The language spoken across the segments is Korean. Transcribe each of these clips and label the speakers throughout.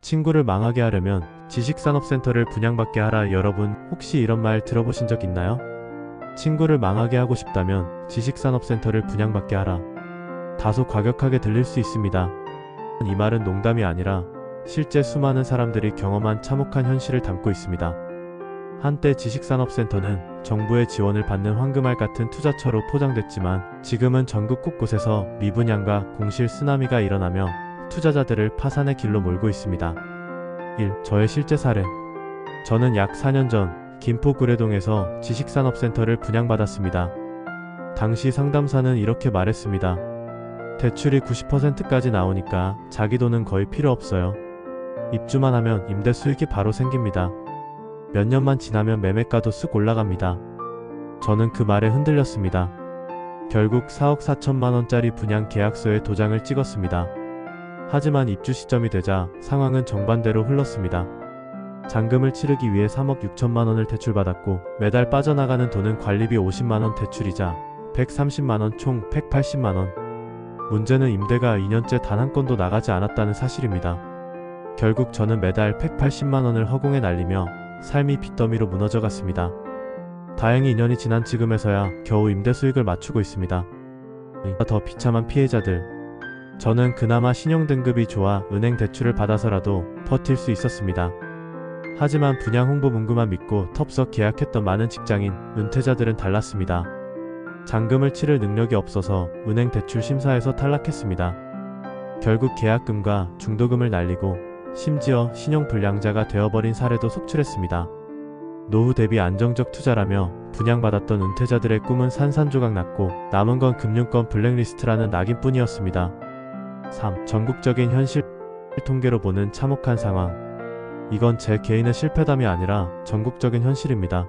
Speaker 1: 친구를 망하게 하려면 지식산업센터를 분양받게 하라. 여러분 혹시 이런 말 들어보신 적 있나요? 친구를 망하게 하고 싶다면 지식산업센터를 분양받게 하라. 다소 과격하게 들릴 수 있습니다. 이 말은 농담이 아니라 실제 수많은 사람들이 경험한 참혹한 현실을 담고 있습니다. 한때 지식산업센터는 정부의 지원을 받는 황금알 같은 투자처로 포장됐지만 지금은 전국 곳곳에서 미분양과 공실 쓰나미가 일어나며 투자자들을 파산의 길로 몰고 있습니다. 1. 저의 실제 사례. 저는 약 4년 전 김포 구례동에서 지식산업센터를 분양받았습니다. 당시 상담사는 이렇게 말했습니다. 대출이 90%까지 나오니까 자기 돈은 거의 필요 없어요. 입주만 하면 임대 수익이 바로 생깁니다. 몇 년만 지나면 매매가도 쑥 올라갑니다. 저는 그 말에 흔들렸습니다. 결국 4억 4천만 원짜리 분양 계약서에 도장을 찍었습니다. 하지만 입주 시점이 되자 상황은 정반대로 흘렀습니다. 잔금을 치르기 위해 3억 6천만 원을 대출받았고 매달 빠져나가는 돈은 관리비 50만 원 대출이자 130만 원 총 180만 원. 문제는 임대가 2년째 단 한 건도 나가지 않았다는 사실입니다. 결국 저는 매달 180만 원을 허공에 날리며 삶이 빚더미로 무너져갔습니다. 다행히 2년이 지난 지금에서야 겨우 임대 수익을 맞추고 있습니다. 더 비참한 피해자들. 저는 그나마 신용등급이 좋아 은행 대출을 받아서라도 버틸 수 있었습니다. 하지만 분양 홍보 문구만 믿고 텁석 계약했던 많은 직장인, 은퇴자들은 달랐습니다. 잔금을 치를 능력이 없어서 은행 대출 심사에서 탈락했습니다. 결국 계약금과 중도금을 날리고 심지어 신용불량자가 되어버린 사례도 속출했습니다. 노후 대비 안정적 투자라며 분양받았던 은퇴자들의 꿈은 산산조각 났고 남은 건 금융권 블랙리스트라는 낙인뿐이었습니다. 3. 전국적인 현실 통계로 보는 참혹한 상황. 이건 제 개인의 실패담이 아니라 전국적인 현실입니다.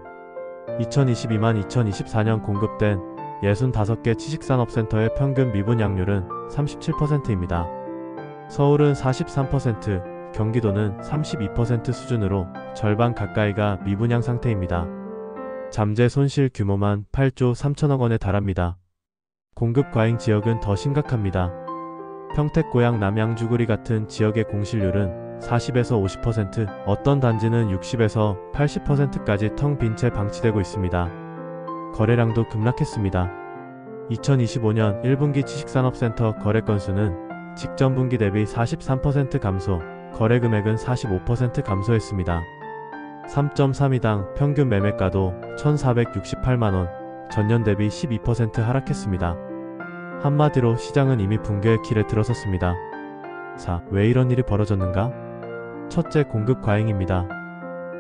Speaker 1: 2022-2024년 공급된 65개 지식산업센터의 평균 미분양률은 37%입니다. 서울은 43%, 경기도는 32% 수준으로 절반 가까이가 미분양 상태입니다. 잠재 손실 규모만 8조 3천억 원에 달합니다. 공급 과잉 지역은 더 심각합니다. 평택, 고양, 남양, 주구리 같은 지역의 공실률은 40에서 50%, 어떤 단지는 60에서 80%까지 텅 빈 채 방치되고 있습니다. 거래량도 급락했습니다. 2025년 1분기 지식산업센터 거래 건수는 직전분기 대비 43% 감소, 거래 금액은 45% 감소했습니다. 3.32당 평균 매매가도 1,468만원, 전년 대비 12% 하락했습니다. 한마디로 시장은 이미 붕괴의 길에 들어섰습니다. 4. 왜 이런 일이 벌어졌는가? 첫째, 공급 과잉입니다.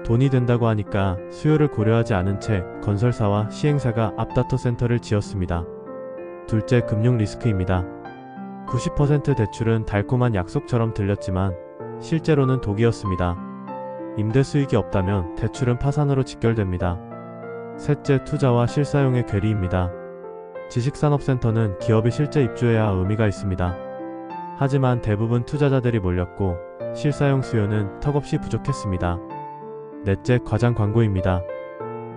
Speaker 1: 돈이 된다고 하니까 수요를 고려하지 않은 채 건설사와 시행사가 앞다퉈 센터를 지었습니다. 둘째, 금융 리스크입니다. 90% 대출은 달콤한 약속처럼 들렸지만 실제로는 독이었습니다. 임대 수익이 없다면 대출은 파산으로 직결됩니다. 셋째, 투자와 실사용의 괴리입니다. 지식산업센터는 기업이 실제 입주해야 의미가 있습니다. 하지만 대부분 투자자들이 몰렸고 실사용 수요는 턱없이 부족했습니다. 넷째, 과장 광고입니다.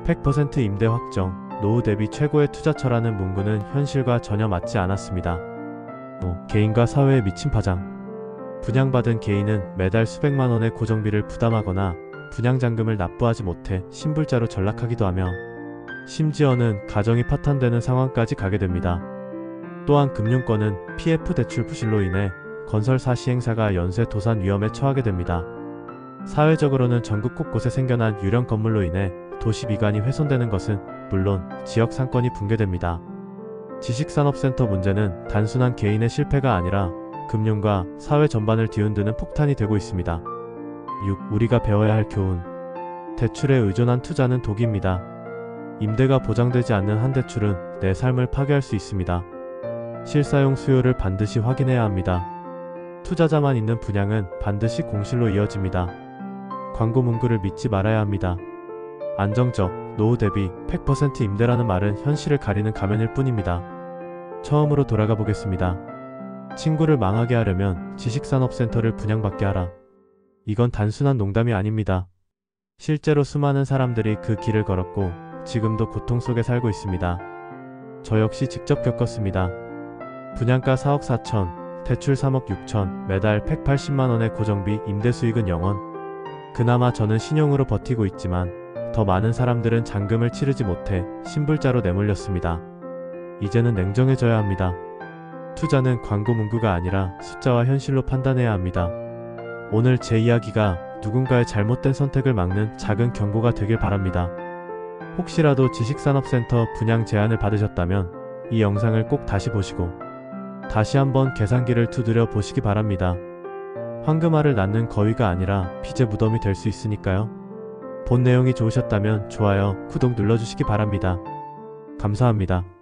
Speaker 1: 100% 임대 확정, 노후 대비 최고의 투자처라는 문구는 현실과 전혀 맞지 않았습니다. 5. 개인과 사회에 미친 파장. 분양받은 개인은 매달 수백만 원의 고정비를 부담하거나 분양잔금을 납부하지 못해 신불자로 전락하기도 하며 심지어는 가정이 파탄되는 상황까지 가게 됩니다. 또한 금융권은 PF 대출 부실로 인해 건설사 시행사가 연쇄 도산 위험에 처하게 됩니다. 사회적으로는 전국 곳곳에 생겨난 유령 건물로 인해 도시 미관이 훼손되는 것은 물론 지역 상권이 붕괴됩니다. 지식산업센터 문제는 단순한 개인의 실패가 아니라 금융과 사회 전반을 뒤흔드는 폭탄이 되고 있습니다. 6. 우리가 배워야 할 교훈. 대출에 의존한 투자는 독입니다. 임대가 보장되지 않는 한 대출은 내 삶을 파괴할 수 있습니다. 실사용 수요를 반드시 확인해야 합니다. 투자자만 있는 분양은 반드시 공실로 이어집니다. 광고 문구를 믿지 말아야 합니다. 안정적, 노후 대비 100% 임대라는 말은 현실을 가리는 가면일 뿐입니다. 처음으로 돌아가 보겠습니다. 친구를 망하게 하려면 지식산업센터를 분양받게 하라. 이건 단순한 농담이 아닙니다. 실제로 수많은 사람들이 그 길을 걸었고 지금도 고통 속에 살고 있습니다. 저 역시 직접 겪었습니다. 분양가 4억 4천, 대출 3억 6천, 매달 180만원의 고정비, 임대 수익은 0원. 그나마 저는 신용으로 버티고 있지만 더 많은 사람들은 잔금을 치르지 못해 신불자로 내몰렸습니다. 이제는 냉정해져야 합니다. 투자는 광고 문구가 아니라 숫자와 현실로 판단해야 합니다. 오늘 제 이야기가 누군가의 잘못된 선택을 막는 작은 경고가 되길 바랍니다. 혹시라도 지식산업센터 분양 제안을 받으셨다면 이 영상을 꼭 다시 보시고 다시 한번 계산기를 두드려 보시기 바랍니다. 황금알을 낳는 거위가 아니라 빚의 무덤이 될 수 있으니까요. 본 내용이 좋으셨다면 좋아요, 구독 눌러주시기 바랍니다. 감사합니다.